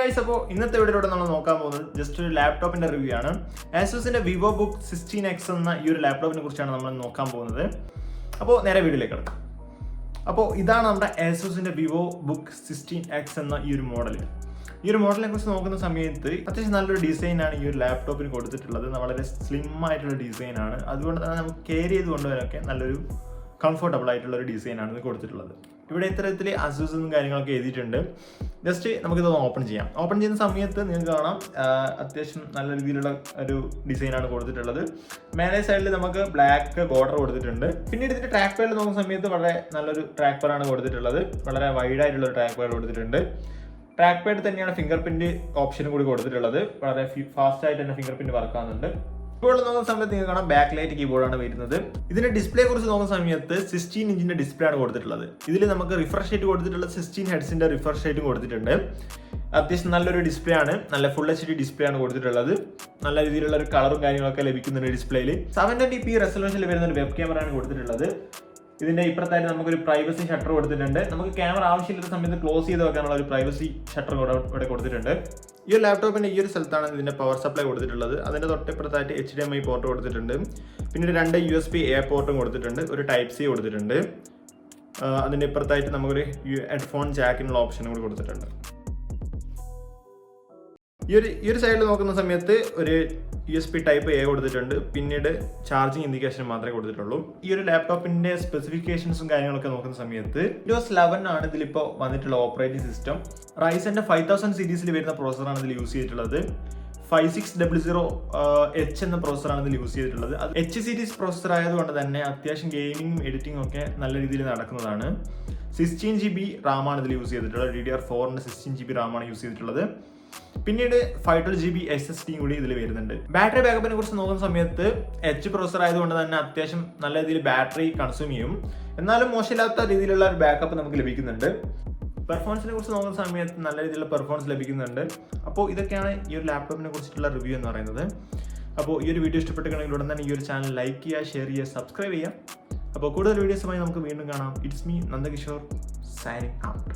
guys, അപ്പോൾ ഇന്നത്തെ വീഡിയോയിലൂടെ നമ്മൾ നോക്കാൻ പോകുന്നത് ജസ്റ്റ് ഒരു ലാപ്ടോപ്പിന്റെ റിവ്യൂ ആണ്. Asusന്റെ Vivo Book 16X എന്ന ഈ ഒരു ലാപ്ടോപ്പിനെ കുറിച്ചാണ് നമ്മൾ നോക്കാൻ പോകുന്നത്. അപ്പോൾ നേരെ വീഡിയോയിലേക്ക് കടക്കാം. അപ്പോൾ ഇതാണ് നമ്മുടെ Asusന്റെ Vivo Book 16X എന്ന ഈ ഒരു മോഡൽ. ഈ ഒരു മോഡലിനെ കുറിച്ച് നോക്കുന്ന സമയത്ത് അത്യാവശ്യം നല്ലൊരു ഡിസൈനാണ് ഈ ഒരു ലാപ്ടോപ്പിന് കൊടുത്തിട്ടുള്ളത്. വളരെ സ്ലിം ആയിട്ടുള്ള ഡിസൈനാണ്. അതുകൊണ്ട് തന്നെ നമുക്ക് ക്യാരി ചെയ്ത് കൊണ്ടുവരാനൊക്കെ നല്ലൊരു കംഫർട്ടബിൾ ആയിട്ടുള്ള ഒരു ഡിസൈനാണ് ഇത് കൊടുത്തിട്ടുള്ളത്. ഇവിടെ ഇത്തരത്തിൽ അസൂസ് എന്നും കാര്യങ്ങളൊക്കെ എഴുതിയിട്ടുണ്ട്. ജസ്റ്റ് നമുക്കിതൊന്ന് ഓപ്പൺ ചെയ്യാം. ഓപ്പൺ ചെയ്യുന്ന സമയത്ത് നിങ്ങൾക്ക് കാണാം അത്യാവശ്യം നല്ല രീതിയിലുള്ള ഒരു ഡിസൈനാണ് കൊടുത്തിട്ടുള്ളത്. മേലെ സൈഡിൽ നമുക്ക് ബ്ലാക്ക് ബോർഡർ കൊടുത്തിട്ടുണ്ട്. പിന്നീട് ഇതിന്റെ ട്രാക്ക് പാഡിൽ നോക്കുന്ന സമയത്ത് വളരെ നല്ലൊരു ട്രാക്ക് പാഡാണ് കൊടുത്തിട്ടുള്ളത്. വളരെ വൈഡ് ആയിട്ടുള്ള ഒരു ട്രാക്ക് പാഡ് കൊടുത്തിട്ടുണ്ട്. ട്രാക്ക് പാഡ് തന്നെയാണ് ഫിംഗർ പ്രിന്റ് ഓപ്ഷനും കൂടി കൊടുത്തിട്ടുള്ളത്. വളരെ ഫാസ്റ്റ് ആയിട്ട് തന്നെ ഫിംഗർ പ്രിന്റ് വർക്ക് ആവുന്നുണ്ട്. ഇപ്പോൾ നോക്കുന്ന സമയത്ത് നിങ്ങൾക്ക് കാണാം ബാക്ക് ലൈറ്റ് കീബോർഡാണ് വരുന്നത്. ഇതിന്റെ ഡിസ്പ്ലേ കുറിച്ച് നോക്കുന്ന സമയത്ത് 16 ഇഞ്ചിന്റെ ഡിസ്പ്ലേ ആണ് കൊടുത്തിട്ടുള്ളത്. ഇതിൽ നമുക്ക് റിഫ്രഷ് റേറ്റ് കൊടുത്തിട്ടുള്ളത് 16 ഹെഡ്സിന്റെ റിഫ്രഷ് റേറ്റും കൊടുത്തിട്ടുണ്ട്. അത്യാവശ്യം നല്ലൊരു ഡിസ്പ്ലേ ആണ്. നല്ല ഫുൾ HD ഡിസ്പ്ലേ ആണ് കൊടുത്തിട്ടുള്ളത്. നല്ല രീതിയിലുള്ള ഒരു കളറും കാര്യങ്ങളൊക്കെ ലഭിക്കുന്നുണ്ട് ഡിസ്പ്ലേയിൽ. 720p റെസൊല്യൂഷനിൽ വരുന്ന ഒരു വെബ് ക്യാമറയാണ് കൊടുത്തിട്ടുള്ളത്. ഇതിന്റെ ഇപ്പുറത്തായിട്ട് നമുക്കൊരു പ്രൈവസി ഷട്ടർ കൊടുത്തിട്ടുണ്ട്. നമുക്ക് ക്യാമറ ആവശ്യമില്ലാത്ത സമയത്ത് ക്ലോസ് ചെയ്ത് വെക്കാനുള്ള ഒരു പ്രൈവസി ഷട്ടർ ഇവിടെ കൊടുത്തിട്ടുണ്ട്. ഈ ഒരു ലാപ്ടോപ്പിന്റെ ഈ ഒരു സ്ഥലത്താണ് ഇതിന്റെ പവർ സപ്ലൈ കൊടുത്തിട്ടുള്ളത്. അതിന്റെ തൊട്ടിപ്പുറത്തായിട്ട് HDMI പോർട്ട് കൊടുത്തിട്ടുണ്ട്. പിന്നീട് 2 USB-A പോർട്ടും കൊടുത്തിട്ടുണ്ട്. ഒരു Type C കൊടുത്തിട്ടുണ്ട്. അതിന്റെ ഇപ്പുറത്തായിട്ട് നമുക്കൊരു ഹെഡ്ഫോൺ ജാക്കിനുള്ള ഓപ്ഷനും കൂടി കൊടുത്തിട്ടുണ്ട്. ഈ ഒരു സൈഡിൽ നോക്കുന്ന സമയത്ത് ഒരു USB Type A കൊടുത്തിട്ടുണ്ട്. പിന്നീട് ചാർജിങ് ഇൻഡിക്കേഷൻ മാത്രമേ കൊടുത്തിട്ടുള്ളൂ. ഈ ഒരു ലാപ്ടോപ്പിന്റെ സ്പെസിഫിക്കേഷൻസും കാര്യങ്ങളൊക്കെ നോക്കുന്ന സമയത്ത് Windows 11 ആണ് ഇതിലിപ്പോൾ വന്നിട്ടുള്ള ഓപ്പറേറ്റിംഗ് സിസ്റ്റം. റൈസന്റെ 5000 സീരീസിൽ വരുന്ന പ്രോസറാണ് ഇതിൽ യൂസ് ചെയ്തിട്ടുള്ളത്. 5600H എന്ന പ്രോസറാണ് ഇതിൽ യൂസ് ചെയ്തിട്ടുള്ളത്. അത് H സീരീസ് പ്രോസർ ആയതുകൊണ്ട് തന്നെ അത്യാവശ്യം ഗെയിമിങ്ങും എഡിറ്റിംഗും ഒക്കെ നല്ല രീതിയിൽ നടക്കുന്നതാണ്. 16GB റാമാണ് ഇതിൽ യൂസ് ചെയ്തിട്ടുള്ളത്. DDR4ന്റെ 16GB റാമാണ് യൂസ് ചെയ്തിട്ടുള്ളത്. പിന്നീട് 512GB SSD കൂടി ഇതിൽ വരുന്നുണ്ട്. ബാറ്ററി ബാക്കപ്പിനെ കുറിച്ച് നോക്കുന്ന സമയത്ത് H പ്രോസർ ആയതുകൊണ്ട് തന്നെ അത്യാവശ്യം നല്ല രീതിയിൽ ബാറ്ററി കൺസ്യൂം ചെയ്യും. എന്നാലും മോശമില്ലാത്ത രീതിയിലുള്ള ഒരു ബാക്കപ്പ് നമുക്ക് ലഭിക്കുന്നുണ്ട്. പെർഫോമൻസിനെ കുറിച്ച് നോക്കുന്ന സമയത്ത് നല്ല രീതിയിലുള്ള പെർഫോമൻസ് ലഭിക്കുന്നുണ്ട്. അപ്പോൾ ഇതൊക്കെയാണ് ഈ ഒരു ലാപ്ടോപ്പിനെ കുറിച്ചിട്ടുള്ള റിവ്യൂ എന്ന് പറയുന്നത്. അപ്പോൾ ഈ ഒരു വീഡിയോ ഇഷ്ടപ്പെട്ടിട്ടുണ്ടെങ്കിൽ ഉടൻ തന്നെ ഈ ഒരു ചാനൽ ലൈക്ക് ചെയ്യുക, ഷെയർ ചെയ്യുക, സബ്സ്ക്രൈബ് ചെയ്യുക. അപ്പോൾ കൂടുതൽ വീഡിയോസുമായി നമുക്ക് വീണ്ടും കാണാം. It's me Nandakishore signing out.